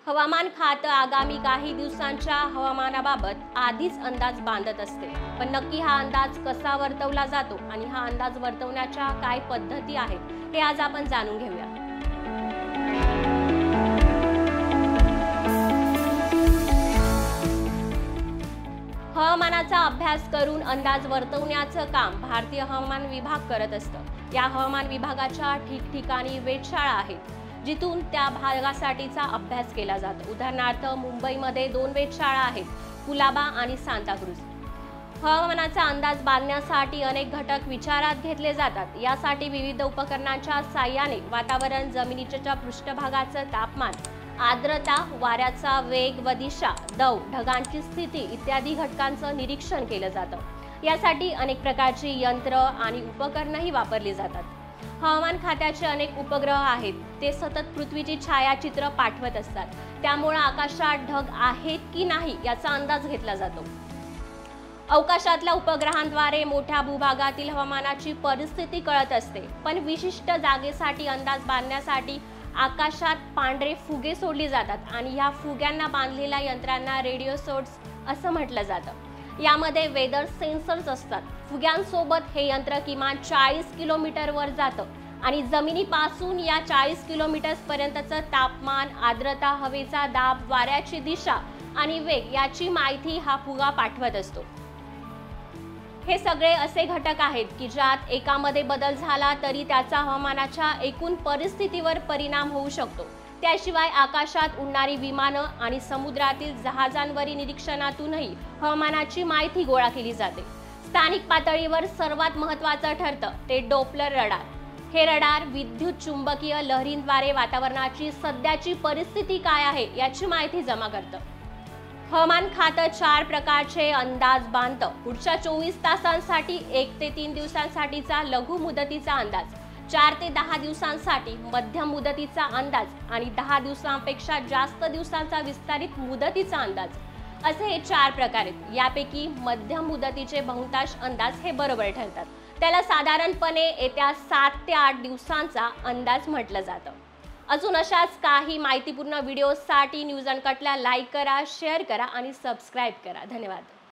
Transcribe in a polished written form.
हवामान खातं आगामी काही दिवसांच्या हवामानाबाबत आधीच अंदाज बांधत असते, पण नक्की हा अंदाज कसा वर्तवला जातो आणि हा अंदाज वर्तवण्याच्या काय पद्धती आहेत हे आज आपण जाणून घेऊया। हवामानाचा अभ्यास करून अंदाज वर्तवण्याचं काम भारतीय हवामान विभाग करत असतं। या हवामान विभागाच्या ठिकठिकाणी वेधशाळा आहेत जिथून त्या भागासाठीचा अभ्यास केला जातो। उदाहरणार्थ मुंबईमध्ये 2 वेधशाळा आहेत, कुलाबा आणि सांताक्रूज। हवामानाचा अंदाज बांधण्यासाठी अनेक घटक विचारात घेतले जातात। यासाठी विविध उपकरणांच्या साहाय्याने वातावरण, जमिनीच्या पृष्ठभागाचं तापमान, आर्द्रता, वाऱ्याचा वेग व दिशा, दव, ढगांची स्थिती इत्यादी घटकांचं निरीक्षण केलं जातं। यासाठी अनेक प्रकारची यंत्र आणि उपकरणंही वापरली जातात। हवामान खात्याचे अनेक उपग्रह आहेत, ते सतत पृथ्वीची छायाचित्र पाठवत असतात। त्यामुळे आकाशात ढग आहेत की नाही याचा अंदाज घेतला जातो। अवकाशातल्या उपग्रहांद्वारे मोठ्या भूभागातील हवामानाची परिस्थिती कळत असते, पण विशिष्ट जागेसाठी अंदाज बांधण्यासाठी आकाशात पांढरे फुगे सोडले जातात आणि या फुग्यांना बांधलेल्या यंत्रांना रेडिओ सोर्स असं म्हटलं जातं। यामध्ये वेदर सेन्सर्स असतात। फुग्यांसोबत हे यंत्र किमान 40 किलोमीटरवर जातं आणि जमिनीपासून या 40 किलोमीटर्सपर्यंतचं तापमान, आर्द्रता, हवेचा दाब, वाऱ्याची दिशा आणि वेग याची माहिती हा फुगा पाठवत असतो। हे सगळे असे घटक आहेत की ज्यात एकामध्ये बदल झाला तरी त्याचा हवामानाच्या एकूण परिस्थितीवर परिणाम होऊ शकतो। त्याशिवाय आकाशात उडणारी विमानं आणि समुद्रातील जहाजांवरील निरीक्षणातूनही हवामानाची माहिती गोळा केली जाते। स्थानिक पातळीवर सर्वात महत्त्वाचं ठरतं ते डॉप्लर रडार। हे रडार विद्युत चुंबकीय लहरींद्वारे वातावरणाची सध्याची परिस्थिती काय आहे याची माहिती जमा करतं। हवामान खातं 4 प्रकारचे अंदाज बांधतं। पुढच्या 24 तासांसाठी 1 ते 3 दिवसांसाठीचा लघु मुदतीचा अंदाज, 4 ते 10 दिवसांसाठी मध्यम मुदतीचा अंदाज आणि 10 दिवसांपेक्षा जास्त दिवसांचा विस्तारित मुदतीचा अंदाज, असे हे 4 प्रकार आहेत। यापैकी मध्यम मुदतीचे बहुतांश अंदाज हे बरोबर ठरतात। त्याला साधारणपणे येत्या 7 ते 8 दिवसांचा अंदाज म्हटलं जातं। अजून अशाच काही माहितीपूर्ण व्हिडिओसाठी न्यूज अनकटला लाईक करा, शेअर करा आणि सबस्क्राईब करा। धन्यवाद।